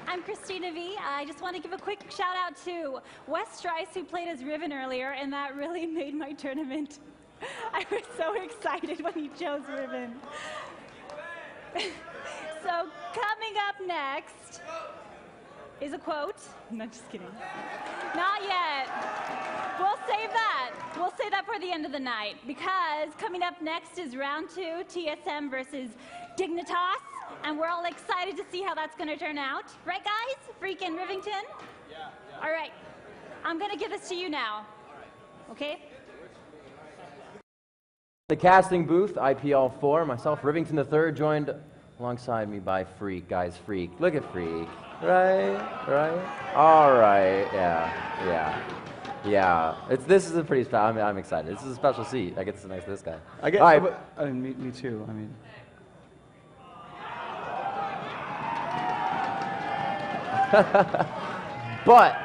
I'm Christina V. I just want to give a quick shout out to Wes Strice, who played as Riven earlier, and that really made my tournament. I was so excited when he chose Riven. So coming up next is a quote. No, just kidding. Not yet. We'll save that. We'll save that for the end of the night, because coming up next is round 2, TSM versus Dignitas, and we're all excited to see how that's going to turn out. Right, guys? Freak and Rivington? Yeah. All right. I'm going to give this to you now. Okay? The casting booth, IPL4, myself, Rivington III, joined alongside me by Freak. Guys, Freak. Look at Freak. Right? All right. Yeah. This is a pretty special. I'm excited. This is a special seat. I get to sit next to this guy. I get. Right. Me too. I mean. But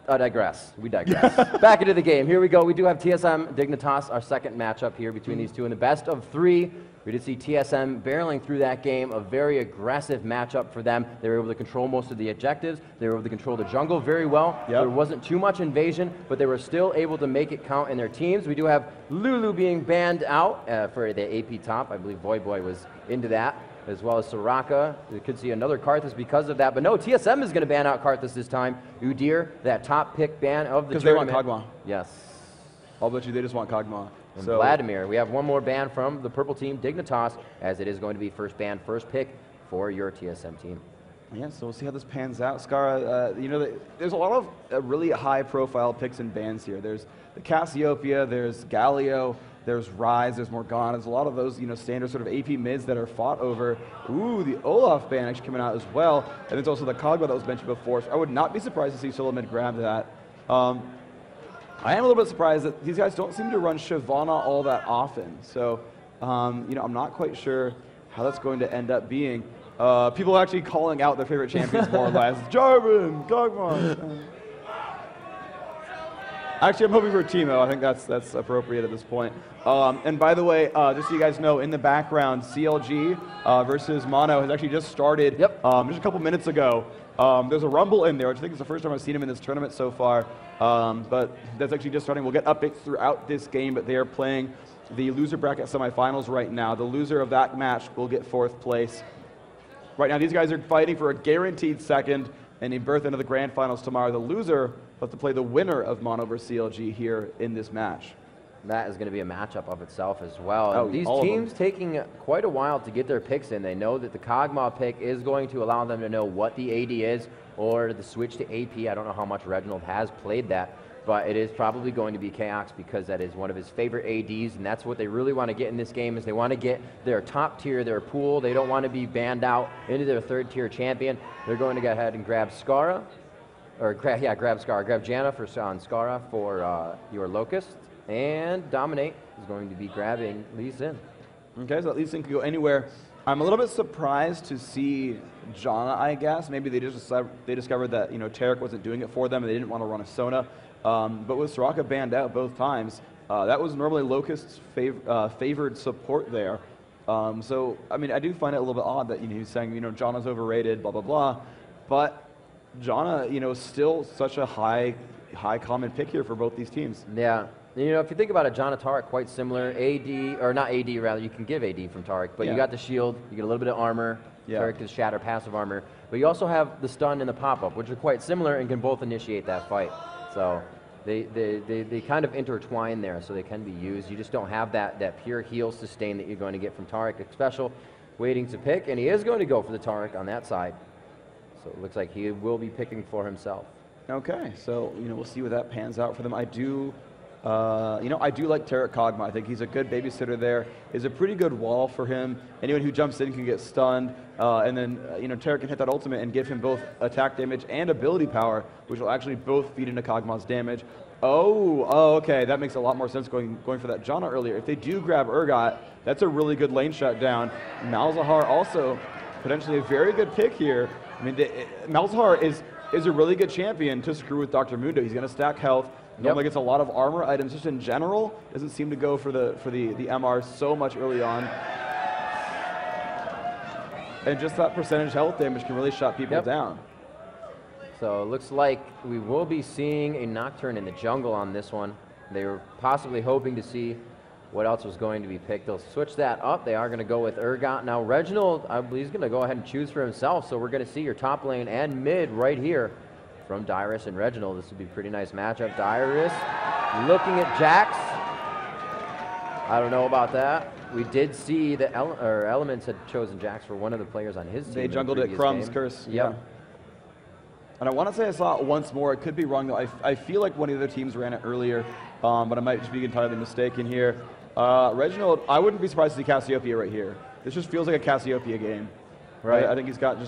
I digress. We digress. Back into the game. Here we go. We do have TSM Dignitas, our second matchup here between these two in the best of 3. We did see TSM barreling through that game, a very aggressive matchup for them. They were able to control most of the objectives. They were able to control the jungle very well. Yep. There wasn't too much invasion, but they were still able to make it count in their teams. We do have Lulu being banned out for the AP top. I believe Boy was into that, as well as Soraka. We could see another Karthus because of that. But no, TSM is going to ban out Karthus this time. Udyr, that top pick ban of the tournament. Because they want Kog'Maw. Yes. I'll bet you they just want Kog'Maw. And so, Vladimir, we have one more ban from the purple team, Dignitas, as it is going to be first ban, first pick for your TSM team. Yeah, so we'll see how this pans out. Skara, there's a lot of really high-profile picks and bans here. There's the Cassiopeia, there's Galio, there's Ryze, there's Morgana. There's a lot of those, standard sort of AP mids that are fought over. Ooh, the Olaf ban actually coming out as well. And there's also the Kog'Maw that was mentioned before. So I would not be surprised to see Solomid grab that. I am a little bit surprised that these guys don't seem to run Shyvana all that often. So, I'm not quite sure how that's going to end up being. People actually calling out their favorite champions more or less. Jarvan, Kog'Maw. Actually, I'm hoping for Teemo. I think that's appropriate at this point. And by the way, just so you guys know, in the background, CLG versus Mono has actually just started just a couple minutes ago. There's a Rumble in there, which I think is the first time I've seen him in this tournament so far. But that's actually just starting. We'll get updates throughout this game, but they are playing the loser bracket semifinals right now. The loser of that match will get 4th place. Right now, these guys are fighting for a guaranteed second and a berth into the grand finals tomorrow. The loser will have to play the winner of Mono versus CLG here in this match. That is going to be a matchup of itself as well. These teams taking quite a while to get their picks in. They know that the Kog'Maw pick is going to allow them to know what the AD is, or the switch to AP. I don't know how much Reginald has played that, but it is probably going to be Chaos, because that is one of his favorite ADs, and that's what they really want to get in this game, is they want to get their top tier, their pool. They don't want to be banned out into their 3rd tier champion. They're going to go ahead and grab Skara, or grab Skara, grab Janna on Skara for your Locust, and Dominate is going to be grabbing Lee Sin. Okay, so that Lee Sin can go anywhere. I'm a little bit surprised to see Janna, I guess. Maybe they discovered that Taric wasn't doing it for them and they didn't want to run a Sona. But with Soraka banned out both times, that was normally Locust's favored support there. So I mean, I do find it a little bit odd that he's saying Janna's overrated, blah blah blah. But Janna, is still such a high common pick here for both these teams. Yeah. If you think about it, Janna Taric, quite similar. AD, or not AD, rather, you can give AD from Taric, but you got the shield, you get a little bit of armor. Taric is shatter, passive armor. But you also have the stun and the pop-up, which are quite similar and can both initiate that fight. So they kind of intertwine there, so they can be used. You just don't have that pure heal sustain that you're going to get from Taric. Special waiting to pick, and he is going to go for the Taric on that side. So it looks like he will be picking for himself. Okay, so we'll see what that pans out for them. I do like Taric Kog'Maw. I think he's a good babysitter there. Is a pretty good wall for him. Anyone who jumps in can get stunned, and then Taric can hit that ultimate and give him both attack damage and ability power, which will actually both feed into Kog'Maw's damage. Oh, okay, that makes a lot more sense going for that Janna earlier. If they do grab Urgot, that's a really good lane shutdown. Malzahar also potentially a very good pick here. I mean, Malzahar is a really good champion to screw with Dr. Mundo. He's going to stack health. Normally gets a lot of armor items just in general. Doesn't seem to go for the MR so much early on. And just that percentage health damage can really shut people down. So it looks like we will be seeing a Nocturne in the jungle on this one. They were possibly hoping to see what else was going to be picked. They'll switch that up. They are going to go with Urgot. Now Reginald, I believe, he's going to go ahead and choose for himself. So we're going to see your top lane and mid right here from Dyrus and Reginald. This would be a pretty nice matchup. Dyrus looking at Jax. I don't know about that. We did see the Elements had chosen Jax for one of the players on his team. They jungled it, Crumb's Curse. Yep. Yeah. And I want to say I saw it once more. It could be wrong, though. I feel like one of the other teams ran it earlier, but I might just be entirely mistaken here. Reginald, I wouldn't be surprised to see Cassiopeia right here. This just feels like a Cassiopeia game. Right. I think he's got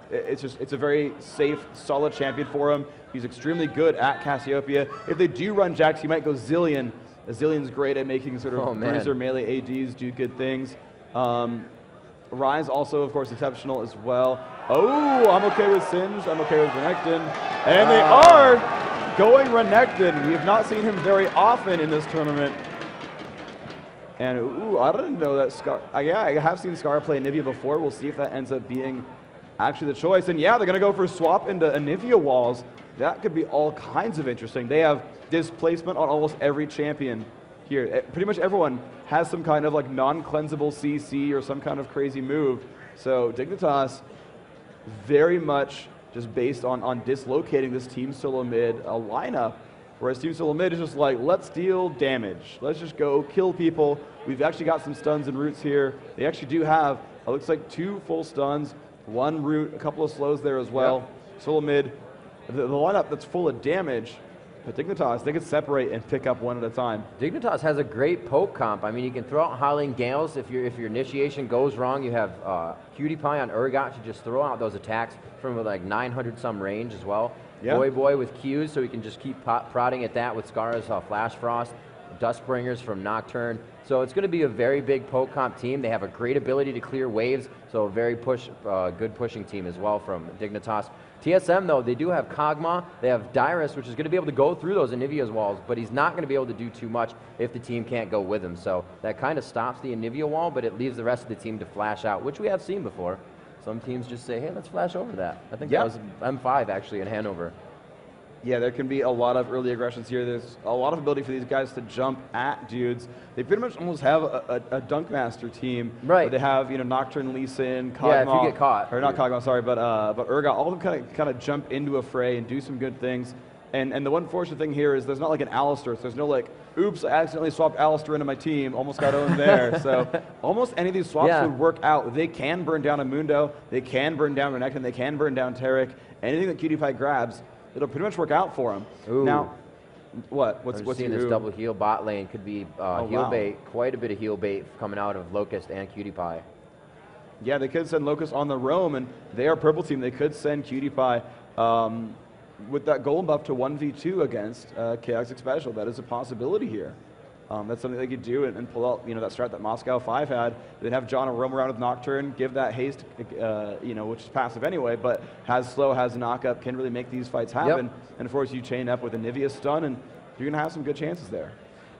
it's a very safe, solid champion for him. He's extremely good at Cassiopeia. If they do run Jax, he might go Zillion. Zillion's great at making sort of bruiser melee ADs do good things. Rise also, of course, exceptional as well. Oh, I'm okay with Singed. I'm okay with Renekton. And they are going Renekton. We have not seen him very often in this tournament. And, ooh, I didn't know that Scar... yeah, I have seen Scar play Anivia before. We'll see if that ends up being actually the choice. And, yeah, they're going to go for swap into Anivia walls. That could be all kinds of interesting. They have displacement on almost every champion here. Pretty much everyone has some kind of like non-cleansable CC or some kind of crazy move. So Dignitas very much just based on dislocating this Team Solo Mid lineup, whereas Team Solo Mid is just like, let's deal damage. Let's just go kill people. We've actually got some stuns and roots here. They actually do have, it looks like 2 full stuns, 1 root, a couple of slows there as well. Yep. Solo Mid, the lineup that's full of damage. But Dignitas, they can separate and pick up one at a time. Dignitas has a great poke comp. I mean, you can throw out Howling Gales. If your initiation goes wrong, you have Cutie Pie on Urgot to just throw out those attacks from like 900 some range as well. Yeah. Boy with Qs, so he can just keep prodding at that with Scar's Flash Frost, Dustbringers from Nocturne. So it's going to be a very big poke comp team. They have a great ability to clear waves, so a very good pushing team as well from Dignitas. TSM, though, they do have Kog'Maw. They have Dyrus, which is going to be able to go through those Anivia's walls, but he's not going to be able to do too much if the team can't go with him. So that kind of stops the Anivia wall, but it leaves the rest of the team to flash out, which we have seen before. Some teams just say, hey, let's flash over that. I think that was M5, actually, in Hanover. Yeah, there can be a lot of early aggressions here. There's a lot of ability for these guys to jump at dudes. They pretty much almost have a Dunkmaster team. Right. They have, you know, Nocturne, Lee Sin, Kog'Maw. Yeah, if you get caught. Or not Kog'Maw, sorry, but Urgot. All of them kind of jump into a fray and do some good things. And the one fortunate thing here is there's not like an Alistar. So there's no like, oops, I accidentally swapped Alistar into my team. Almost got owned there. So almost any of these swaps would work out. They can burn down a Mundo. They can burn down Renekton. They can burn down Taric. Anything that Cutie Pie grabs, it'll pretty much work out for him. Ooh. Now, what's seeing this double heal bot lane could be heal bait, quite a bit of heal bait coming out of Locust and Cutie Pie. Yeah, they could send Locust on the roam, and they are purple team. They could send Cutie Pie with that golem buff to 1v2 against Chaotic Special. That is a possibility here. That's something they could do and pull out, you know, that strat that Moscow 5 had. They'd have John roam around with Nocturne, give that haste, you know, which is passive anyway, but has slow, has knock-up, can really make these fights happen. And of course, you chain up with Anivia stun, and you're going to have some good chances there.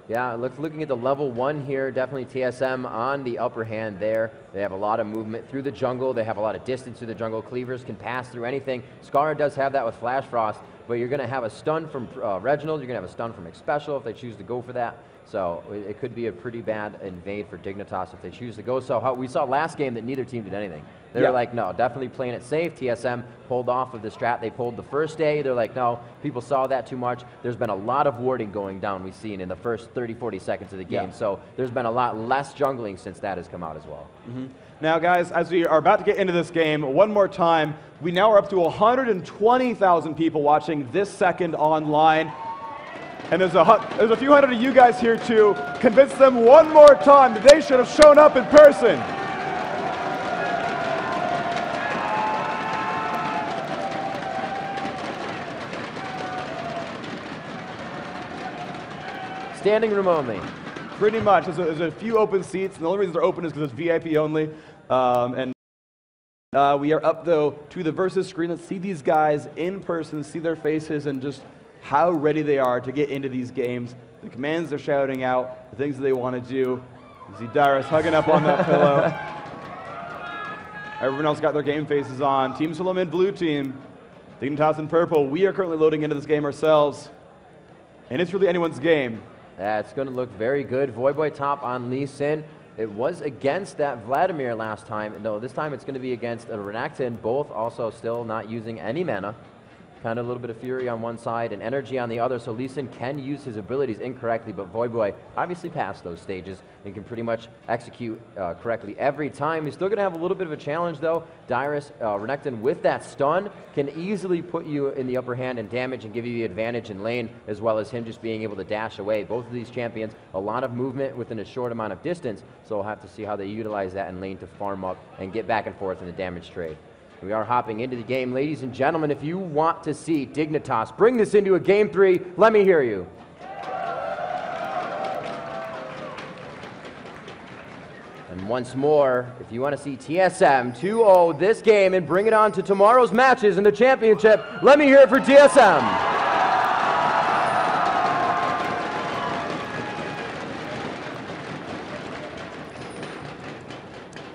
Yeah, looking at the level 1 here, definitely TSM on the upper hand there. They have a lot of movement through the jungle. They have a lot of distance through the jungle. Cleavers can pass through anything. Scar does have that with Flash Frost, but you're going to have a stun from Reginald. You're going to have a stun from Xpecial if they choose to go for that. So it could be a pretty bad invade for Dignitas if they choose to go. So we saw last game that neither team did anything. They were like, no, definitely playing it safe. TSM pulled off of the strat they pulled the first day. They're like, no, people saw that too much. There's been a lot of warding going down we've seen in the first 30, 40 seconds of the game. So there's been a lot less jungling since that has come out as well. Now, guys, as we are about to get into this game, one more time, we now are up to 120,000 people watching this second online. And there's a few hundred of you guys here to convince them one more time that they should have shown up in person. Standing room only. Pretty much. There's a few open seats, and the only reason they're open is because it's VIP only. We are up, though, to the versus screen. Let's see these guys in person, see their faces, and just how ready they are to get into these games. The commands they're shouting out, the things that they want to do. You see Dyrus hugging up on that pillow. Everyone else got their game faces on. Team Solomid blue team, Dignitas in purple. We are currently loading into this game ourselves, and it's really anyone's game. It's going to look very good. Voyboy top on Lee Sin. It was against that Vladimir last time. No, this time it's going to be against a Renekton, both also still not using any mana. Kind of a little bit of Fury on one side and Energy on the other, so Lee Sin can use his abilities incorrectly, but Voyboy obviously passed those stages and can pretty much execute correctly every time. He's still going to have a little bit of a challenge, though. Dyrus, Renekton with that stun can easily put you in the upper hand and damage and give you the advantage in lane, as well as him just being able to dash away. Both of these champions, a lot of movement within a short amount of distance, so we'll have to see how they utilize that in lane to farm up and get back and forth in the damage trade. We are hopping into the game. Ladies and gentlemen, if you want to see Dignitas bring this into a Game 3, let me hear you. And once more, if you want to see TSM 2-0 this game and bring it on to tomorrow's matches in the championship, let me hear it for TSM.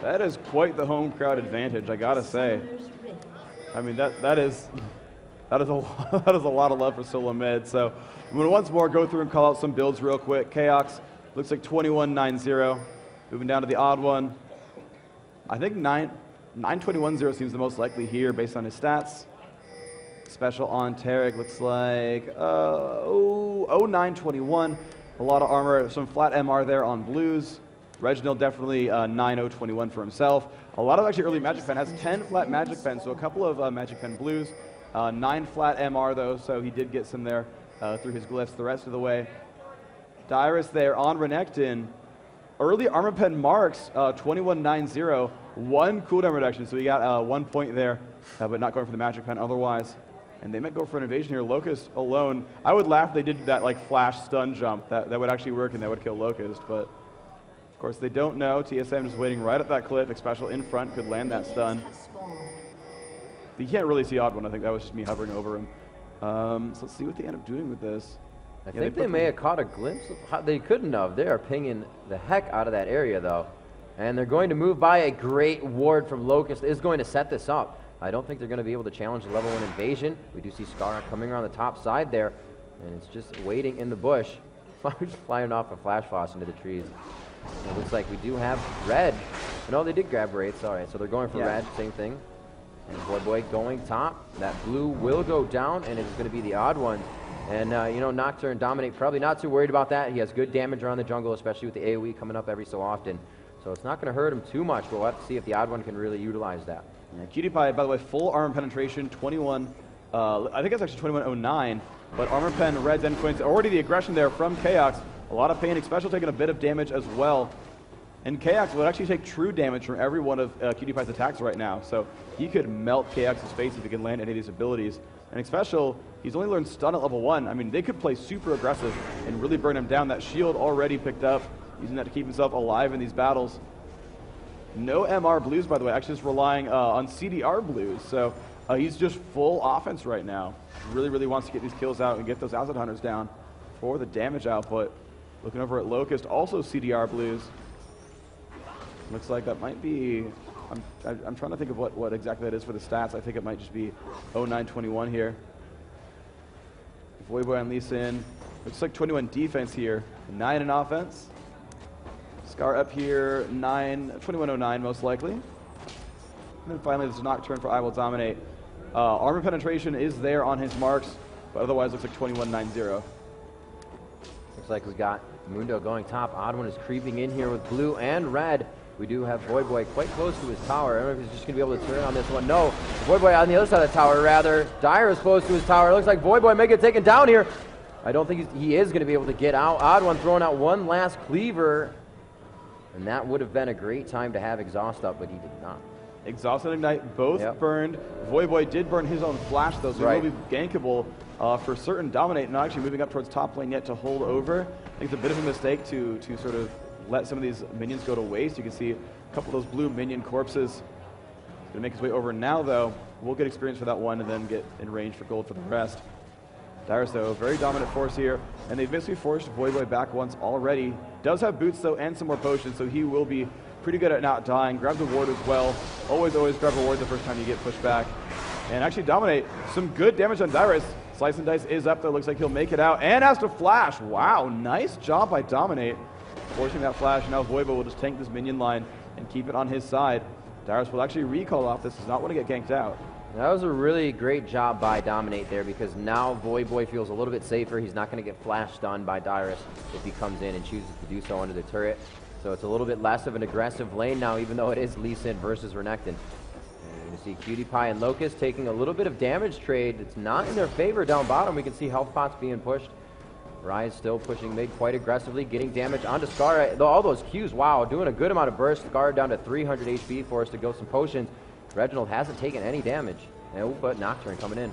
That is quite the home crowd advantage, I gotta say. I mean, that is a lot of love for Solomid. So I'm gonna once more go through and call out some builds real quick. Chaos looks like 21-9-0. Moving down to the odd one. I think 9-21-0 seems the most likely here based on his stats. Special on Tarek looks like 9-21. A lot of armor, some flat MR there on blues. Reginald definitely 9-0-21 for himself. A lot of actually early Magic Pen has 10 flat Magic Pen, so a couple of Magic Pen blues. 9 flat MR though, so he did get some there through his glyphs the rest of the way. Dyrus there on Renekton. Early armor pen marks 21-9-0. 1 cooldown reduction, so he got 1 point there, but not going for the Magic Pen otherwise. And they might go for an invasion here. Locust alone. I would laugh if they did that like flash stun jump. That would actually work and that would kill Locust, but of course, they don't know. TSM is waiting right at that cliff. Special in front could land that stun. You can't really see odd one. I think that was just me hovering over him. So let's see what they end up doing with this. I think they may have caught a glimpse of how they couldn't have. They are pinging the heck out of that area, though. And they're going to move by. A great ward from Locust is going to set this up. I don't think they're going to be able to challenge the level 1 invasion. We do see Scar coming around the top side there. And it's just waiting in the bush. Flying off a Flash Floss into the trees. It looks like we do have red. No, they did grab Wraiths. All right, so they're going for red, same thing. And Voyboy going top. That blue will go down, and it's going to be the odd one. And, you know, Nocturne Dominate, probably not too worried about that. He has good damage around the jungle, especially with the AoE coming up every so often. So it's not going to hurt him too much, but we'll have to see if the odd one can really utilize that. Yeah, Cutie Pie, by the way, full armor penetration, 21. I think it's actually 2109, but armor pen, reds, endpoints. Already the aggression there from Chaos. A lot of pain, especially taking a bit of damage as well. And Chaos would actually take true damage from every one of Cutie Pie's attacks right now. So he could melt Chaos's face if he can land any of these abilities. And Special, he's only learned stun at level 1. I mean, they could play super aggressive and really burn him down. That shield already picked up, using that to keep himself alive in these battles. No MR blues, by the way, actually just relying on CDR blues. So he's just full offense right now. Really wants to get these kills out and get those Acid Hunters down for the damage output. Looking over at Locust, also CDR blues. Looks like that might be, I'm trying to think of what exactly that is for the stats. I think it might just be 0921 here. Voyboy on Lee Sin. Looks like 21 defense here, 9 in offense. Scar up here, 2109 most likely. And then finally there's a Nocturne for I Will Dominate. Armor penetration is there on his marks, but otherwise looks like 2190. Looks like we got Mundo going top. Odd one is creeping in here with blue and red. We do have Voyboy quite close to his tower. I don't know if he's just going to be able to turn on this one. No, Voyboy on the other side of the tower, rather. Dyer is close to his tower. It looks like Voyboy may get taken down here. I don't think he is going to be able to get out. Odd one throwing out one last cleaver. And that would have been a great time to have Exhaust up, but he did not. Exhaust and Ignite both burned. Voyboy did burn his own flash, though, so he will be gankable for certain. Dominate not actually moving up towards top lane yet to hold over. I think it's a bit of a mistake to sort of let some of these minions go to waste. You can see a couple of those blue minion corpses. He's going to make his way over now, though. We'll get experience for that one and then get in range for gold for the rest. Dyrus, though, very dominant force here, and they've basically forced Voyboy back once already. Does have boots, though, and some more potions, so he will be pretty good at not dying. Grabs a ward as well. Always grab a ward the first time you get pushed back. And actually Dominate. Some good damage on Dyrus. Slice and Dice is up there. Looks like he'll make it out and has to flash. Wow, nice job by Dominate. Forcing that flash. Now Voivo will just tank this minion line and keep it on his side. Dyrus will actually recall off this. Does not want to get ganked out. That was a really great job by Dominate there, because now Voyboy feels a little bit safer. He's not going to get flash stunned by Dyrus if he comes in and chooses to do so under the turret. So it's a little bit less of an aggressive lane now, even though it is Lee Sin versus Renekton. And you can see Cutie Pie and Locust taking a little bit of damage trade. It's not in their favor down bottom. We can see health pots being pushed. Rise still pushing mid quite aggressively, getting damage onto Scar. All those Qs, wow, doing a good amount of burst. Scar down to 300 HP for us to go some potions. Reginald hasn't taken any damage. But Nocturne coming in.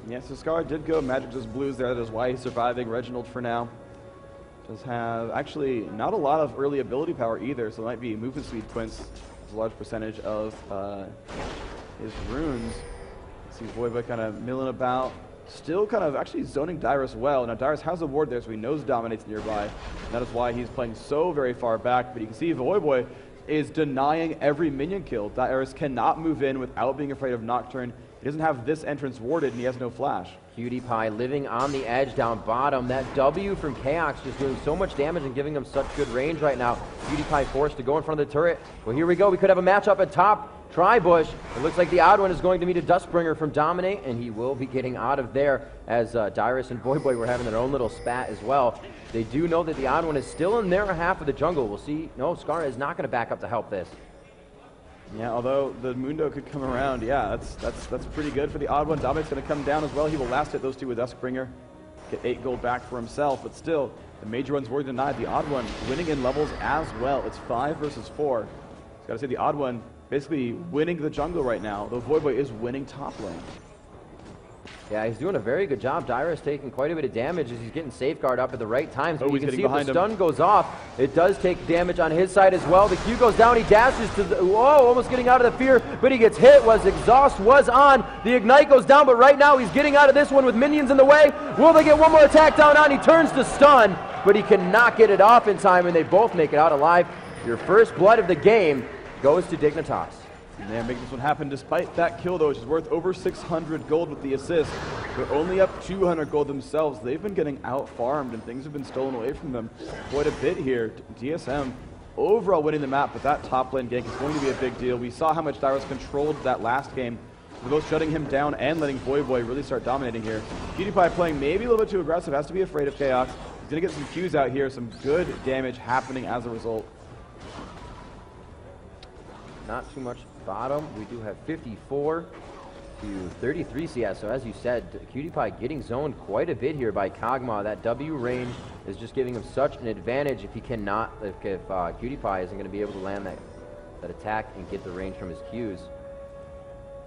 Yeah, so Scar did go Magic just blues there. That is why he's surviving. Reginald for now does have actually not a lot of early ability power either, so it might be movement speed Quince. There's a large percentage of his runes. See Voiva kind of milling about. Still kind of actually zoning Dyrus well. Now Dyrus has a ward there, so he knows Dominate's nearby. And that is why he's playing so very far back. But you can see Voiboy is denying every minion kill. Dyrus cannot move in without being afraid of Nocturne. He doesn't have this entrance warded, and he has no flash. Cutie Pie living on the edge down bottom. That W from Chaos just doing so much damage and giving him such good range right now. Cutie Pie forced to go in front of the turret. Well, here we go. We could have a matchup at top. Tri-Bush. It looks like the odd one is going to meet a Dustbringer from Dominate, and he will be getting out of there as Dyrus and Voyboy were having their own little spat as well. They do know that the odd one is still in their half of the jungle. We'll see. No, Scar is not going to back up to help this. Yeah, although the Mundo could come around, yeah, that's pretty good for the odd one. Dominate's going to come down as well. He will last hit those two with Duskbringer, get 8 gold back for himself, but still, the major one's were denied. The odd one winning in levels as well. It's 5 versus 4. Just got to say the odd one basically winning the jungle right now, though Voiboy is winning top lane. Yeah, he's doing a very good job. Dyrus taking quite a bit of damage as he's getting Safeguard up at the right times. Oh, you can see if the stun goes off, it does take damage on his side as well. The Q goes down, he dashes to the, whoa, almost getting out of the fear, but he gets hit, exhaust was on. The Ignite goes down, but right now he's getting out of this one with minions in the way. Will they get one more attack down on? He turns to stun, but he cannot get it off in time, and they both make it out alive. Your first blood of the game goes to Dignitas. And they're making this one happen despite that kill, though, which is worth over 600 gold with the assist. They're only up 200 gold themselves. They've been getting out-farmed, and things have been stolen away from them quite a bit here. TSM overall winning the map, but that top lane gank is going to be a big deal. We saw how much Dyrus controlled that last game. They're both shutting him down and letting Voiboy really start dominating here. Cutie Pie playing maybe a little bit too aggressive, has to be afraid of Chaos. He's going to get some Qs out here, some good damage happening as a result. Not too much bottom. We do have 54 to 33 CS. So as you said, Cutie Pie getting zoned quite a bit here by Kog'Maw. That W range is just giving him such an advantage if he cannot, if Cutie Pie isn't going to be able to land that attack and get the range from his Qs.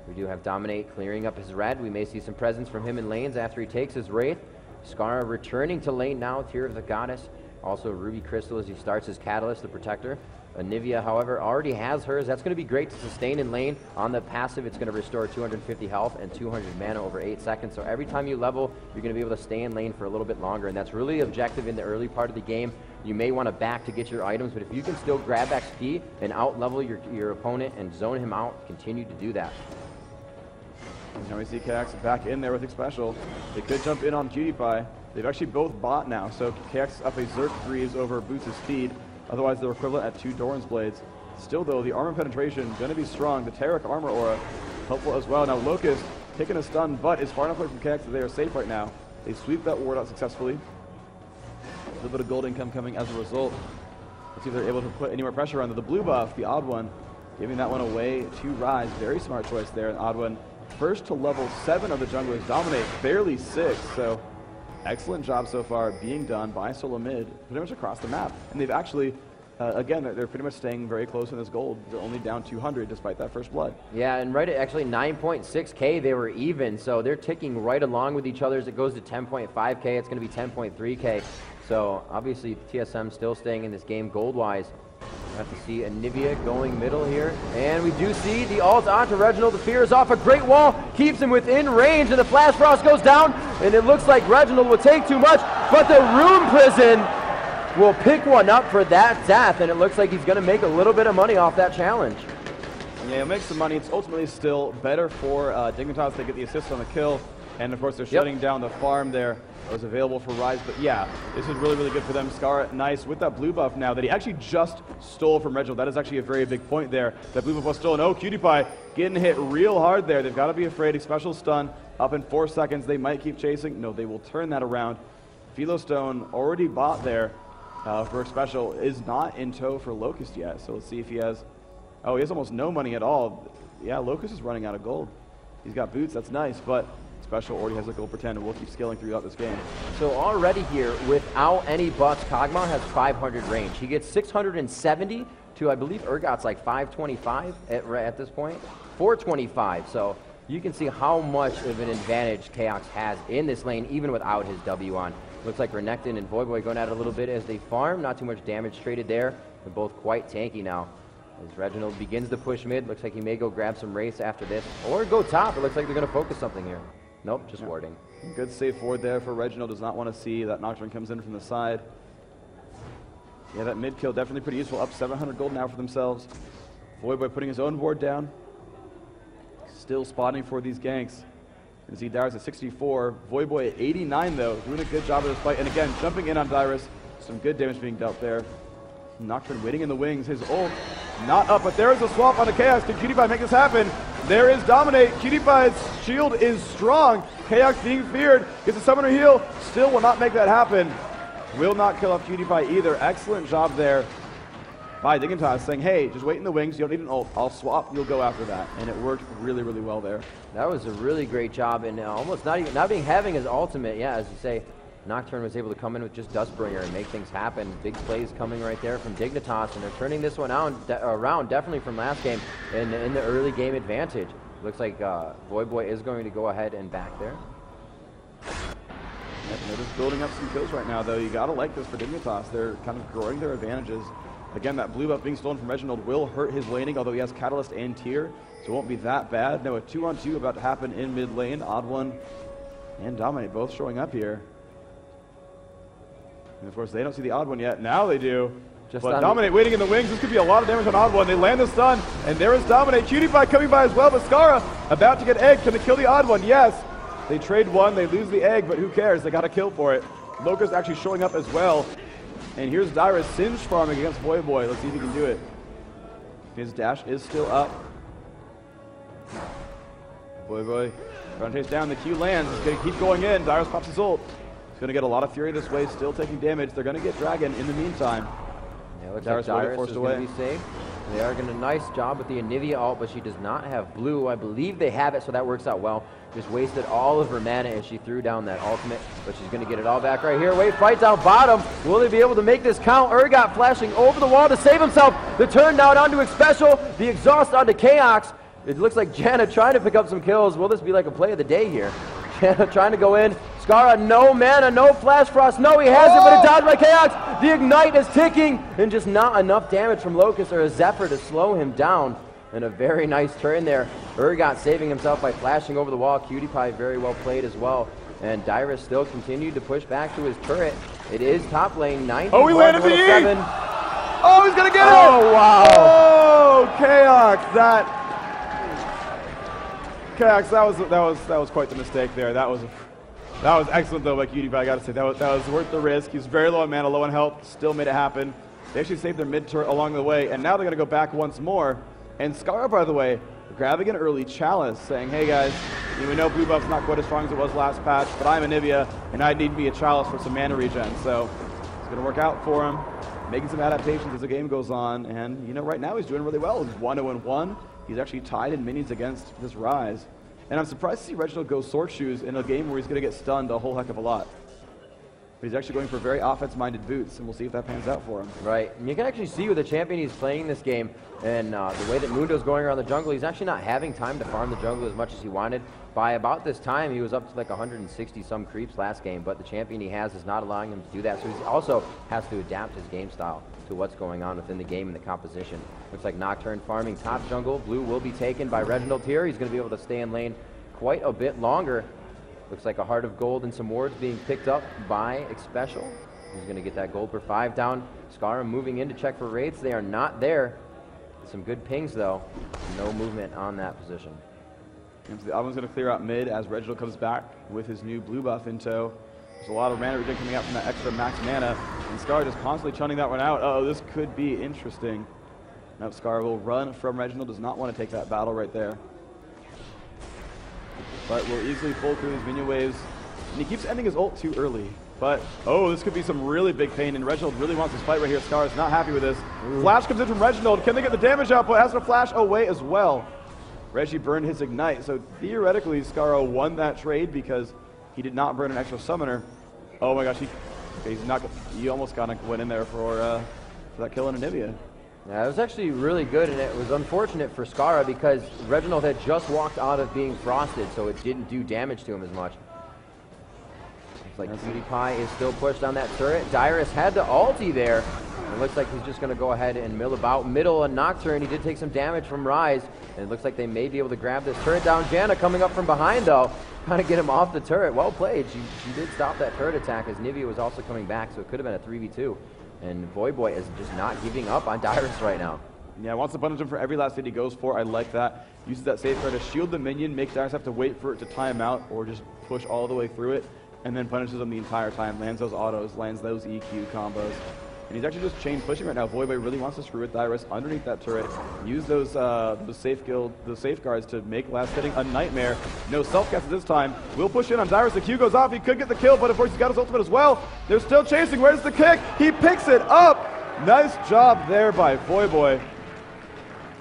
We do have Dominate clearing up his red. We may see some presence from him in lanes after he takes his Wraith. Scar returning to lane now, Tear of the Goddess. Also Ruby Crystal as he starts his Catalyst, the Protector. Anivia, however, already has hers. That's going to be great to sustain in lane. On the passive, it's going to restore 250 health and 200 mana over 8 seconds. So every time you level, you're going to be able to stay in lane for a little bit longer. And that's really objective in the early part of the game. You may want to back to get your items, but if you can still grab XP and out-level your opponent and zone him out, continue to do that. And now we see KX back in there with Special. They could jump in on Cutie Pie. They've actually both bought now, so KX up a Zerk Greaves over Boots' speed. Otherwise, they're equivalent at 2 Doran's Blades. Still, though, the armor penetration going to be strong. The Taric armor aura helpful as well. Now, Locust taking a stun, but is far enough away from KX that they are safe right now. They sweep that ward out successfully. A little bit of gold income coming as a result. Let's see if they're able to put any more pressure on the blue buff, the odd one, giving that one away to Rise. Very smart choice there, an odd one. First to level 7 of the junglers, Dominate, barely 6. So, excellent job so far being done by Solo Mid, pretty much across the map. And they've actually, again, they're pretty much staying very close in this gold. They're only down 200 despite that first blood. Yeah, and right at actually 9.6k, they were even. So they're ticking right along with each other as it goes to 10.5k. It's going to be 10.3k. So obviously TSM still staying in this game gold-wise. We have to see Anivia going middle here. And we do see the ult onto Reginald. The fear is off. A great wall keeps him within range, and the Flash Frost goes down, and it looks like Reginald will take too much, but the Rune Prison will pick one up for that death, and it looks like he's going to make a little bit of money off that challenge. Yeah, he'll make some money. It's ultimately still better for Dignitas to get the assist on the kill. And of course, they're shutting down the farm there that was available for Rise. But yeah, this is really, really good for them. Scar, nice with that blue buff now that he actually just stole from Reginald. That is actually a very big point there. That blue buff was stolen. Oh, Cutie Pie getting hit real hard there. They've got to be afraid. A special stun up in 4 seconds. They might keep chasing. No, they will turn that around. Philo Stone already bought there for a special. Is not in tow for Locust yet. So let's see if he has... Oh, he has almost no money at all. Yeah, Locust is running out of gold. He's got boots, that's nice, but special already has a gold pretend, and we'll keep scaling throughout this game. So already here, without any buffs, Kog'Maw has 500 range. He gets 670 to, I believe, Urgot's like 525 at this point. 425, so you can see how much of an advantage Chaos has in this lane, even without his W on. Looks like Renekton and Voyboy going at it a little bit as they farm. Not too much damage traded there. They're both quite tanky now. As Reginald begins to push mid, looks like he may go grab some race after this, or go top. It looks like they're going to focus something here. Nope, just warding. Good save forward there for Reginald. Does not want to see that Nocturne comes in from the side. Yeah, that mid kill definitely pretty useful. Up 700 gold now for themselves. Voyboy putting his own ward down. Still spotting for these ganks. You can see Dyrus at 64. Voyboy at 89 though. Doing a good job of this fight. And again, jumping in on Dyrus. Some good damage being dealt there. Nocturne waiting in the wings. His ult not up, but there is a swap on the Chaos. Can Cutie Pie make this happen? There is Dominate. Cutie Pie's shield is strong. Chaos being feared. Gets a summoner heal. Still will not make that happen. Will not kill off Cutie Pie either. Excellent job there by Dignitas saying, hey, just wait in the wings. You don't need an ult. I'll swap. You'll go after that. And it worked really, really well there. That was a really great job, and almost not even having his ultimate. Yeah, as you say, Nocturne was able to come in with just Dustbringer and make things happen. Big plays coming right there from Dignitas, and they're turning this one around definitely from last game in the early game advantage. Looks like Voyboy is going to go ahead and back there. They're just building up some kills right now, though. You got to like this for Dignitas. They're kind of growing their advantages. Again, that blue buff being stolen from Reginald will hurt his laning, although he has Catalyst and Tier, so it won't be that bad. No, a 2-on-2 about to happen in mid lane. Odd One and Dominate both showing up here. And of course, they don't see the Odd One yet. Now they do. But Dominate waiting in the wings. This could be a lot of damage on Odd One. They land the stun, and there is Dominate. Cutie Pie coming by as well, but Skara about to get egg. Can they kill the Odd One? Yes. They trade one. They lose the egg, but who cares? They got a kill for it. Locust actually showing up as well. And here's Dyrus Singe farming against Voyboy. Let's see if he can do it. His dash is still up. Voyboy trying to chase down. The Q lands. He's going to keep going in. Dyrus pops his ult. He's going to get a lot of fury this way, still taking damage. They're going to get Dragon in the meantime. Yeah, looks like Dyrus is going to be safe. They are going to nice job with the Anivia ult, but she does not have blue. I believe they have it, so that works out well. Just wasted all of her mana as she threw down that ultimate, but she's going to get it all back right here. Wave fights out bottom. Will they be able to make this count? Urgot flashing over the wall to save himself. The turn down onto a special. The exhaust onto Chaos. It looks like Janna trying to pick up some kills. Will this be like a play of the day here? Janna trying to go in. Skara, no mana, no Flash Frost. No, he has it, but it's dodged by Chaos. The Ignite is ticking, and just not enough damage from Locust or a Zephyr to slow him down. And a very nice turn there. Urgot saving himself by flashing over the wall. Cutie Pie very well played as well. And Dyrus still continued to push back to his turret. It is top lane, 90. Oh, he landed the E! Oh, he's going to get it! Oh, wow. Oh, Chaos, Chaos, that was quite the mistake there. That was excellent though by Cutie Pie. I got to say that was worth the risk. He was very low on mana, low on health, still made it happen. They actually saved their mid turret along the way, and now they're going to go back once more. And Skara, by the way, grabbing an early chalice, saying, "Hey guys, we know blue buff's not quite as strong as it was last patch, but I'm Anivia, and I need me a chalice for some mana regen." So it's going to work out for him, making some adaptations as the game goes on. And you know, right now he's doing really well. He's 1-0-1. He's actually tied in minions against this Rise. And I'm surprised to see Reginald go Sword Shoes in a game where he's going to get stunned a whole heck of a lot. But he's actually going for very offense-minded boots, and we'll see if that pans out for him. Right. And you can actually see with the champion he's playing this game, and the way that Mundo's going around the jungle, he's actually not having time to farm the jungle as much as he wanted. By about this time, he was up to like 160-some creeps last game, but the champion he has is not allowing him to do that. So he also has to adapt his game style to what's going on within the game and the composition. Looks like Nocturne farming top jungle. Blue will be taken by Reginald here. He's going to be able to stay in lane quite a bit longer. Looks like a Heart of Gold and some wards being picked up by Xpecial. He's going to get that gold for 5 down. Skara moving in to check for rates. They are not there. Some good pings, though. No movement on that position. And so the other one's going to clear out mid as Reginald comes back with his new blue buff in tow. There's a lot of mana regen coming out from that extra max mana, and Skara just constantly chunning that one out. Oh, this could be interesting. Now Skara will run from Reginald, does not want to take that battle right there. But will easily pull through these minion waves, and he keeps ending his ult too early. But, oh, this could be some really big pain, and Reginald really wants this fight right here. Skara's not happy with this. Flash comes in from Reginald. Can they get the damage output? Has to flash away as well. Reggie burned his ignite, so theoretically Skara won that trade because he did not burn an extra summoner. Oh my gosh, he almost kind of went in there for that kill on Anivia. Yeah, it was actually really good, and it was unfortunate for Skara because Reginald had just walked out of being frosted, so it didn't do damage to him as much. Looks like PewDiePie is still pushed on that turret. Dyrus had the ulti there. It looks like he's just going to go ahead and mill about middle and Nocturne. He did take some damage from Rise, and it looks like they may be able to grab this turret down. Janna coming up from behind, though, trying to get him off the turret. Well played. She did stop that turret attack as Nivea was also coming back, so it could have been a 3v2. And Voyboy is just not giving up on Dyrus right now. Yeah, wants to punish him for every last hit he goes for. I like that. Uses that safeguard to shield the minion, makes Dyrus have to wait for it to time out or just push all the way through it, and then punishes him the entire time, lands those autos, lands those EQ combos. And he's actually just chain pushing right now. Voyboy really wants to screw with Dyrus underneath that turret, use those safeguards to make last hitting a nightmare. No self-cast this time. Will push in on Dyrus. The Q goes off. He could get the kill, but of course he's got his ultimate as well. They're still chasing. Where's the kick? He picks it up. Nice job there by Voyboy.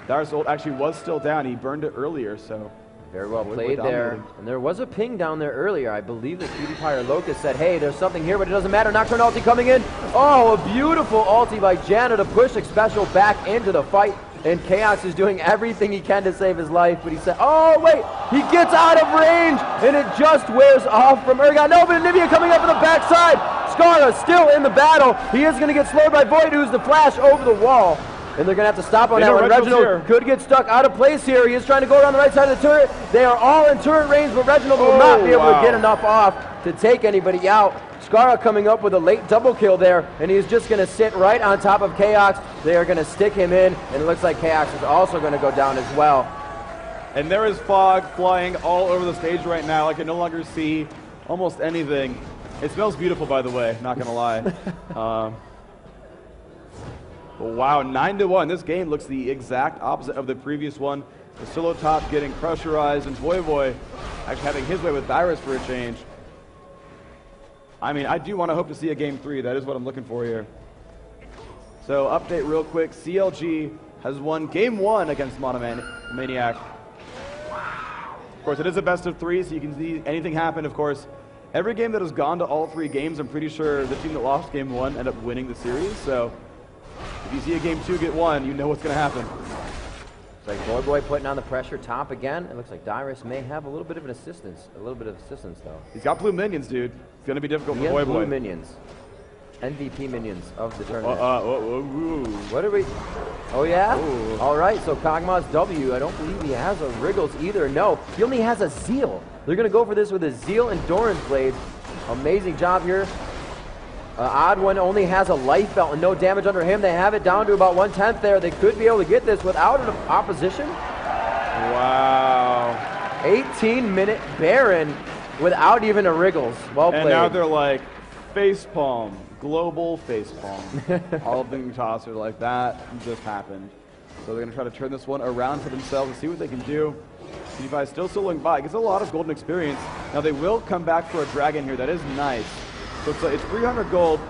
Dyrus' ult actually was still down. He burned it earlier, so very well played there. And there was a ping down there earlier. I believe that PewDiePie or Locust said, hey, there's something here, but it doesn't matter. Nocturne ulti coming in. Oh, a beautiful ulti by Janna to push Special back into the fight. And Chaos is doing everything he can to save his life, but he said, oh, wait, he gets out of range, and it just wears off from Ergon. No, but Anivia coming up on the backside. Skara still in the battle. He is going to get slowed by Void, who's the flash over the wall. And they're going to have to stop on that one. Reginald could get stuck out of place here. He is trying to go around the right side of the turret. They are all in turret range, but Reginald will not be able to get enough off to take anybody out. Skara coming up with a late double kill there, and he's just going to sit right on top of Chaos. They are going to stick him in, and it looks like Chaos is also going to go down as well. And there is fog flying all over the stage right now. I can no longer see almost anything. It smells beautiful, by the way, not going to lie. Wow, 9-1. This game looks the exact opposite of the previous one. The solo top getting pressurized, and Voyboy actually having his way with Dyrus for a change. I mean, I do want to hope to see a game 3. That is what I'm looking for here. So, update real quick. CLG has won game 1 against Monomaniac. Of course, it is a best of 3, so you can see anything happen, of course. Every game that has gone to all 3 games, I'm pretty sure the team that lost game 1 ended up winning the series, so if you see a game 2 get won, you know what's going to happen. It's like Voyboy putting on the pressure top again. It looks like Dyrus may have a little bit of assistance though. He's got blue minions, dude. It's going to be difficult for Voyboy. Blue minions. MVP minions of the tournament. What are we? Oh yeah? Ooh. All right, so Kog'Maw's W. I don't believe he has a Wriggles either. No, he only has a Zeal. They're going to go for this with a Zeal Endurance Blade. Amazing job here. Odd One only has a life belt and no damage under him. They have it down to about 1/10 there. They could be able to get this without an opposition. Wow. 18-minute Baron without even a Wriggles. Well played. And now they're like, facepalm, global facepalm. All of Dignitas are like, that just happened. So they're going to try to turn this one around for themselves and see what they can do. PewDiePie still soloing by. Gets a lot of golden experience. Now they will come back for a dragon here. That is nice. So it's 300 gold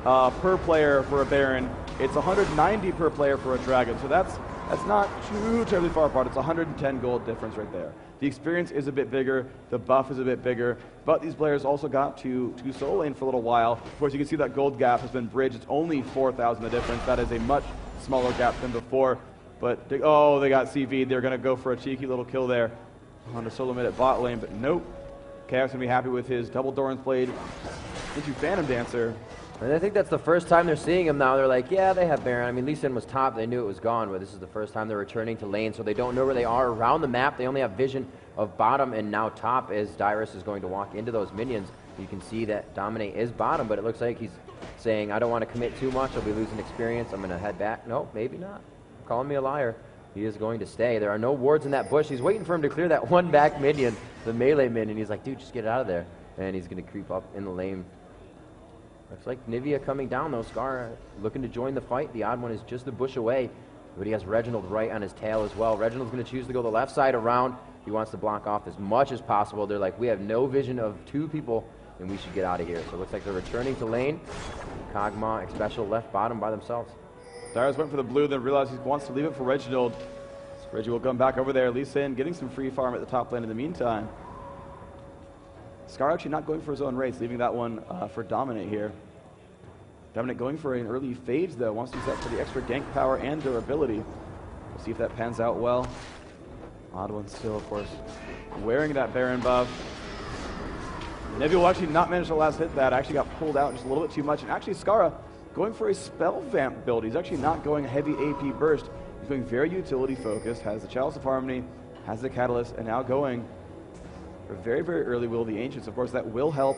per player for a Baron. It's 190 per player for a Dragon. So that's not too terribly far apart. It's 110 gold difference right there. The experience is a bit bigger. The buff is a bit bigger. But these players also got to solo lane for a little while. Of course, you can see that gold gap has been bridged. It's only 4,000 the difference. That is a much smaller gap than before. But, they got CV'd. They're going to go for a cheeky little kill there on the solo mid at bot lane. But nope. Chaos going to be happy with his double Doran's Blade into Phantom Dancer. And I think that's the first time they're seeing him now. They're like, yeah, they have Baron. I mean, Lee Sin was top. They knew it was gone, but this is the first time they're returning to lane, so they don't know where they are around the map. They only have vision of bottom and now top as Dyrus is going to walk into those minions. You can see that Dominate is bottom, but it looks like he's saying, I don't want to commit too much. I'll be losing experience. I'm going to head back. No, maybe not. Calling me a liar. He is going to stay. There are no wards in that bush. He's waiting for him to clear that one back minion, the melee minion. He's like, dude, just get it out of there. And he's going to creep up in the lane. Looks like Nivea coming down, though. Scar looking to join the fight. The odd one is just a bush away, but he has Reginald right on his tail as well. Reginald's going to choose to go the left side around. He wants to block off as much as possible. They're like, we have no vision of two people, and we should get out of here. So it looks like they're returning to lane. Kog'Maw, Special left bottom by themselves. Darius went for the blue, then realized he wants to leave it for Reginald. So Reggie will come back over there. Lee Sin getting some free farm at the top lane in the meantime. Scar actually not going for his own race, leaving that one for Dominate here. Dominate going for an early phase, though. Wants to use that for the extra gank power and durability. We'll see if that pans out well. Odd one still, of course, wearing that Baron buff. Nivea will actually not manage to last hit that. Actually got pulled out just a little bit too much. And actually, Skara going for a spell vamp build. He's actually not going heavy AP burst. He's going very utility focused, has the Chalice of Harmony, has the Catalyst, and now going for very, very early Will of the Ancients. Of course, that will help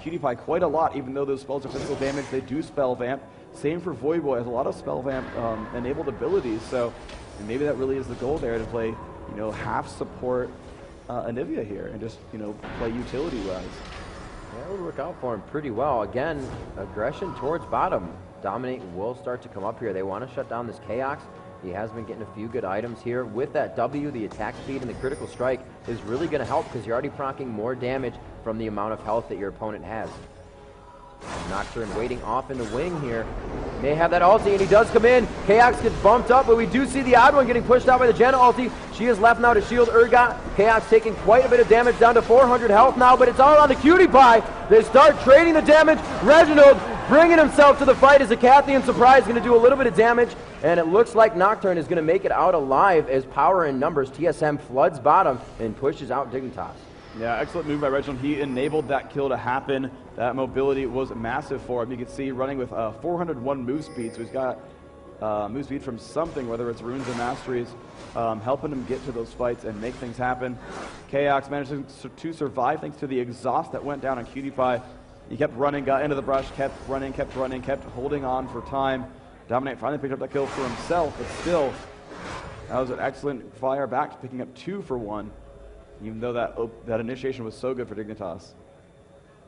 Cutie Pie quite a lot, even though those spells are physical damage. They do spell vamp. Same for Void Boy, has a lot of spell vamp enabled abilities. So and maybe that really is the goal there, to play, you know, half support Anivia here and just, you know, play utility-wise. That would work out for him pretty well. Again, aggression towards bottom. Dominate will start to come up here. They want to shut down this Chaos. He has been getting a few good items here. With that W, the attack speed and the critical strike is really going to help because you're already proccing more damage from the amount of health that your opponent has. Nocturne waiting off in the wing here. May have that ulti, and he does come in. Chaos gets bumped up, but we do see the odd one getting pushed out by the Janna ulti. She is left now to shield Urgot. Chaos taking quite a bit of damage, down to 400 health now, but it's all on the Cutie Pie. They start trading the damage. Reginald bringing himself to the fight as a Cathian Surprise going to do a little bit of damage, and it looks like Nocturne is going to make it out alive as power in numbers. TSM floods bottom and pushes out Dignitas. Yeah, excellent move by Reginald. He enabled that kill to happen. That mobility was massive for him. You can see running with 401 move speed, so he's got move speed from something, whether it's runes or masteries, helping him get to those fights and make things happen. Chaos managed to survive thanks to the exhaust that went down on Cutie Pie. He kept running, got into the brush, kept running, kept holding on for time. Dominate finally picked up that kill for himself, but still, that was an excellent fire back, picking up 2 for 1. Even though that initiation was so good for Dignitas.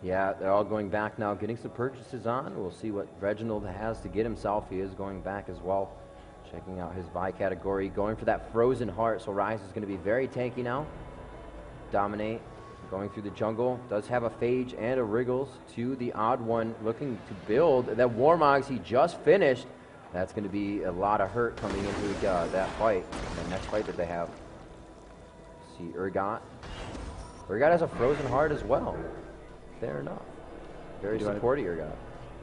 Yeah, they're all going back now, getting some purchases on. We'll see what Reginald has to get himself. He is going back as well, checking out his Vi category, going for that Frozen Heart. So Rise is going to be very tanky now. Dominate, going through the jungle, does have a Phage and a Wriggles to the odd one, looking to build. That Warmogs he just finished. That's going to be a lot of hurt coming into that fight, the next fight that they have. See Urgot. Urgot has a Frozen Heart as well. Fair enough. Very supporty Urgot.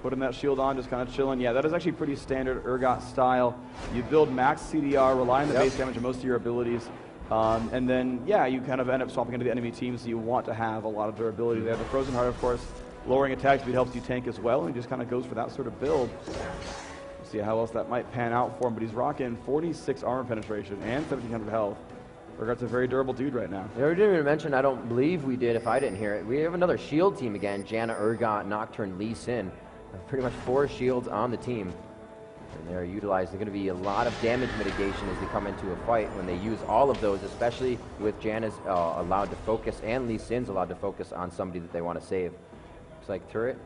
Putting that shield on, just kind of chilling. Yeah, that is actually pretty standard Urgot style. You build max CDR, rely on the base damage of most of your abilities, and then, yeah, you kind of end up swapping into the enemy team, so you want to have a lot of durability there. The Frozen Heart, of course, lowering attack speed helps you tank as well, and he just kind of goes for that sort of build. We'll see how else that might pan out for him, but he's rocking 46 armor penetration and 1,700 health. Urgot's a very durable dude right now. Yeah, we didn't even mention, I don't believe we did if I didn't hear it. We have another shield team again. Janna, Urgot, Nocturne, Lee Sin. Pretty much 4 shields on the team. And they're utilized. There's going to be a lot of damage mitigation as they come into a fight when they use all of those, especially with Janna's allowed to focus and Lee Sin's allowed to focus on somebody that they want to save. Looks like Turret.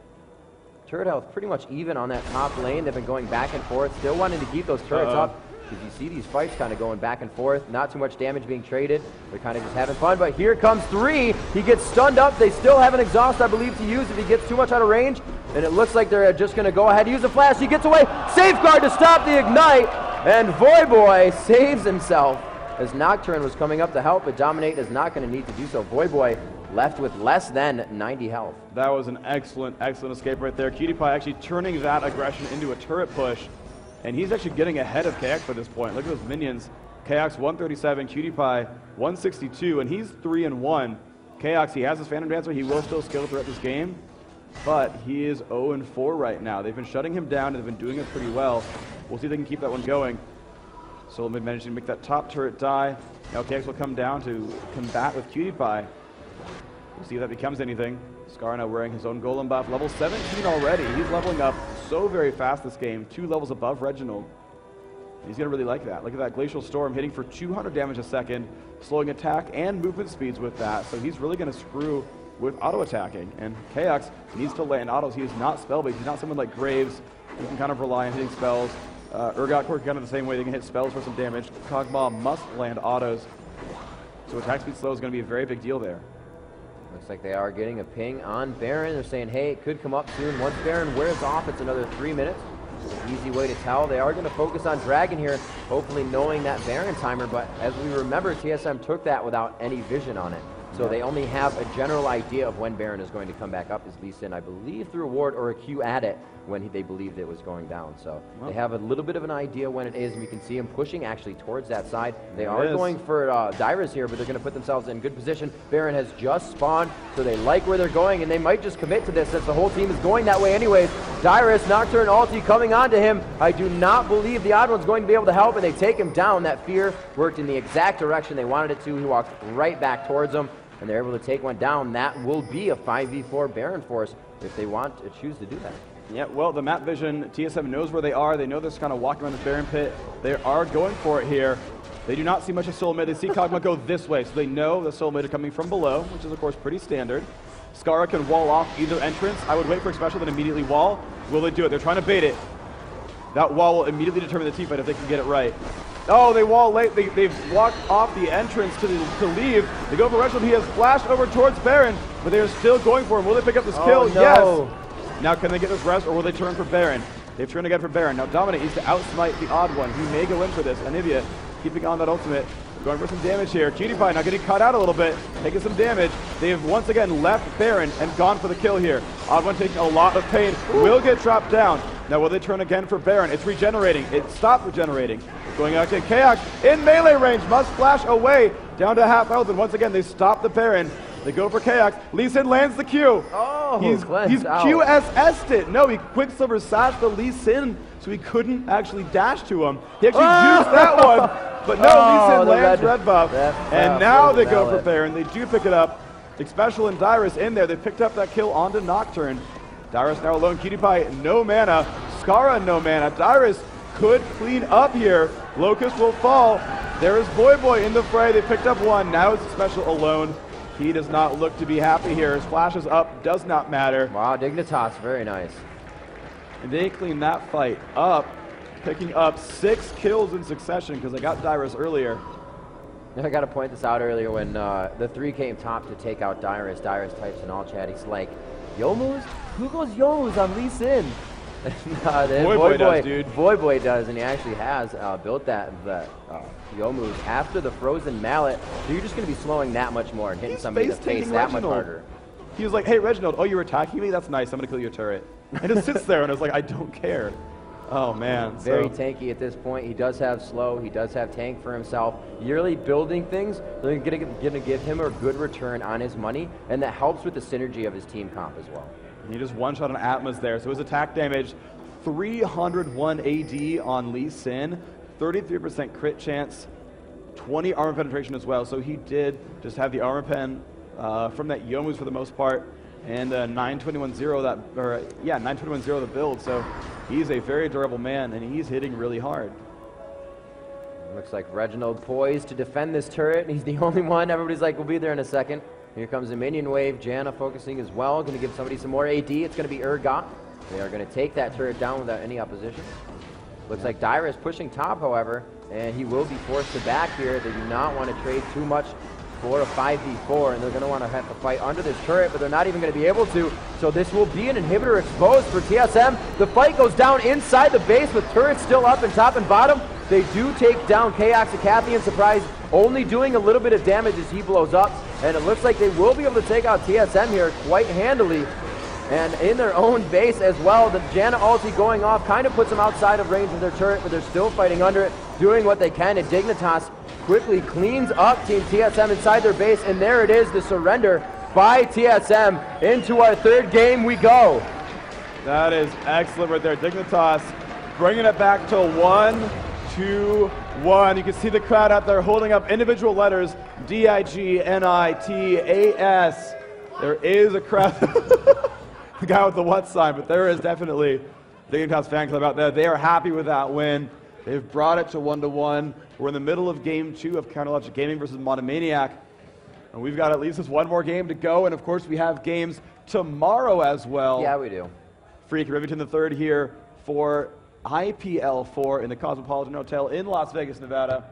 Turret health pretty much even on that top lane. They've been going back and forth, still wanting to keep those turrets up. Because you see these fights kind of going back and forth, not too much damage being traded. They're kind of just having fun, but here comes 3. He gets stunned up. They still have an exhaust, I believe, to use if he gets too much out of range. And it looks like they're just going to go ahead and use a flash. He gets away. Safeguard to stop the ignite. And Void Boy saves himself as Nocturne was coming up to help, but Dominate is not going to need to do so. Void Boy left with less than 90 health. That was an excellent, excellent escape right there. Cutie Pie actually turning that aggression into a turret push. And he's actually getting ahead of KX at this point. Look at those minions. KX 137, Cutie Pie 162, and he's 3-1. KX, he has his Phantom Dancer. He will still scale throughout this game, but he is 0-4 right now. They've been shutting him down, and they've been doing it pretty well. We'll see if they can keep that one going. So they've managed to make that top turret die. Now KX will come down to combat with Cutie Pie. We'll see if that becomes anything. Scar now wearing his own golem buff, level 17 already. He's leveling up so very fast this game, 2 levels above Reginald. He's going to really like that. Look at that Glacial Storm hitting for 200 damage a second, slowing attack and movement speeds with that. So he's really going to screw with auto-attacking. And KX needs to land autos. He is not spell-based. He's not someone like Graves who can kind of rely on hitting spells. Urgot Core kind of the same way. They can hit spells for some damage. Kog'Maw must land autos. So attack speed slow is going to be a very big deal there. Looks like they are getting a ping on Baron. They're saying, hey, it could come up soon. Once Baron wears off, it's another 3 minutes. Easy way to tell. They are going to focus on Dragon here, hopefully knowing that Baron timer, but as we remember, TSM took that without any vision on it. So they only have a general idea of when Baron is going to come back up. Is Lee Sin, I believe, through a ward or a Q at it when they believed it was going down. So they have a little bit of an idea when it is, and we can see him pushing actually towards that side. They are going for Dyrus here, but they're going to put themselves in good position. Baron has just spawned, so they like where they're going, and they might just commit to this since the whole team is going that way anyways. Dyrus, Nocturne ulti coming onto him. I do not believe the Odd One's going to be able to help, and they take him down. That fear worked in the exact direction they wanted it to. He walked right back towards them, and they're able to take one down. That will be a 5v4 Baron force if they want to choose to do that. Yeah, well, the map vision, TSM knows where they are. They know they're just kind of walking around this Baron pit. They are going for it here. They do not see much of Soul Mid. They see Kog'Maw go this way, so they know the Soul Mid are coming from below, which is, of course, pretty standard. Skara can wall off either entrance. I would wait for a special, then immediately wall. Will they do it? They're trying to bait it. That wall will immediately determine the team fight if they can get it right. Oh, they wall late. They've walked off the entrance to leave. They go for Reginald. He has flashed over towards Baron, but they are still going for him. Will they pick up this kill? No. Yes. Now can they get this rest, or will they turn for Baron? They've turned again for Baron. Now Dominate needs to outsmite the Odd One. He may go in for this. Anivia keeping on that ultimate. Going for some damage here. GDPie now getting cut out a little bit, taking some damage. They have once again left Baron and gone for the kill here. Odd One taking a lot of pain. Will get dropped down. Now will they turn again for Baron? It's regenerating. It stopped regenerating. Going out to Chaos in melee range. Must flash away down to half health. And once again, they stop the Baron. They go for Chaos. Lee Sin lands the Q. Oh, he's QSS'd it. No, he Quicksilver sashed the Lee Sin, so he couldn't actually dash to him. He actually used that one, but no, Lee Sin lands red buff. And now they go for Baron. They do pick it up. Xpecial and Dyrus in there. They picked up that kill onto Nocturne. Dyrus now alone. QTPie, no mana. Skara, no mana. Dyrus could clean up here. Locust will fall. There is Boy in the fray. They picked up one. Now it's Xpecial alone. He does not look to be happy here. His flash is up, does not matter. Wow, Dignitas, very nice. And they clean that fight up, picking up 6 kills in succession because they got Dyrus earlier. I got to point this out earlier when the 3 came top to take out Dyrus. Dyrus types in all chat, he's like, Yomus? Who goes Yomus on Lee Sin? Boy does, dude. Boy does, and he actually has built that Yomu after the frozen mallet. So you're just going to be slowing that much more and hitting somebody in the face that much harder. He was like, hey, Reginald, oh, you're attacking me? That's nice. I'm going to kill your turret. And it sits there, and it's like, I don't care. Oh, man. Very tanky at this point. He does have slow. He does have tank for himself. Yearly building things, they're going to give him a good return on his money, and that helps with the synergy of his team comp as well. And he just one-shot on Atma's there. So his attack damage, 301 AD on Lee Sin, 33% crit chance, 20 armor penetration as well. So he did just have the armor pen from that Yomu's for the most part, and 921-0 921-0 the build. So he's a very durable man, and he's hitting really hard. Looks like Reginald poised to defend this turret, and he's the only one. Everybody's like, we'll be there in a second. Here comes the minion wave. Janna focusing as well. Going to give somebody some more AD. It's going to be Urgot. They are going to take that turret down without any opposition. Looks like Dyrus pushing top, however, and he will be forced to back here. They do not want to trade too much for a 5v4, and they're going to want to have to fight under this turret, but they're not even going to be able to. So this will be an inhibitor exposed for TSM. The fight goes down inside the base with turrets still up and top and bottom. They do take down Kaoxicathian. Surprise, only doing a little bit of damage as he blows up, and it looks like they will be able to take out TSM here quite handily. And in their own base as well, the Janna ulti going off kind of puts them outside of range of their turret, but they're still fighting under it, doing what they can. And Dignitas quickly cleans up Team TSM inside their base, and there it is, the surrender by TSM. Into our 3rd game we go. That is excellent right there. Dignitas bringing it back to 1, 2, 1. You can see the crowd out there holding up individual letters, D-I-G-N-I-T-A-S. There is a crowd. The guy with the what sign, but there is definitely Dignitas fan club out there. They are happy with that win. They've brought it to 1-1. We're in the middle of game 2 of Counterlogic Gaming versus Monomaniac. And we've got at least this one more game to go. And of course, we have games tomorrow as well. Yeah, we do. Freak Rivington III here for IPL4 in the Cosmopolitan Hotel in Las Vegas, Nevada.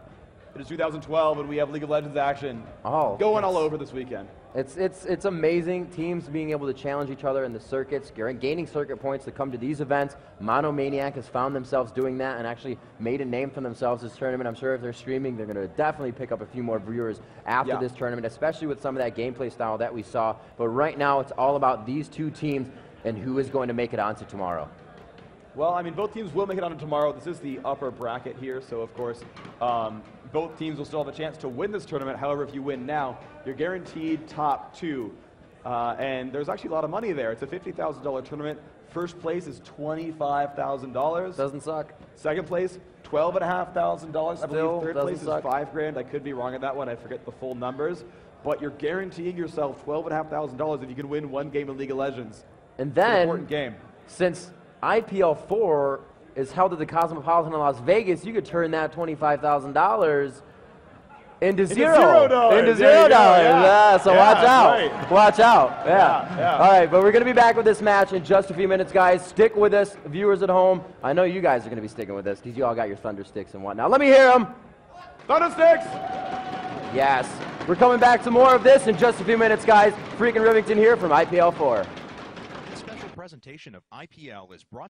It is 2012, and we have League of Legends action going all over this weekend. It's amazing, teams being able to challenge each other in the circuits, gaining circuit points to come to these events. Monomaniac has found themselves doing that and actually made a name for themselves this tournament. I'm sure if they're streaming, they're going to definitely pick up a few more viewers after this tournament, especially with some of that gameplay style that we saw. But right now, it's all about these two teams and who is going to make it onto tomorrow. Well, I mean, both teams will make it on tomorrow. This is the upper bracket here, so of course, both teams will still have a chance to win this tournament. However, if you win now, you're guaranteed top 2. And there's actually a lot of money there. It's a $50,000 tournament. First place is $25,000. Doesn't suck. Second place, $12,500. I believe third place is suck. $5,000. I could be wrong on that one. I forget the full numbers. But you're guaranteeing yourself $12,500 if you can win one game of League of Legends. And then, it's an important game. Since IPL4 is held at the Cosmopolitan in Las Vegas, you could turn that $25,000 into $0. Into $0. Yeah, so watch out. Right. Watch out. Yeah. All right, but we're going to be back with this match in just a few minutes, guys. Stick with us, viewers at home. I know you guys are going to be sticking with us because you all got your Thunder Sticks and whatnot. Let me hear them. Thunder Sticks! Yes. We're coming back to more of this in just a few minutes, guys. Freakin' Rivington here from IPL4. This special presentation of IPL is brought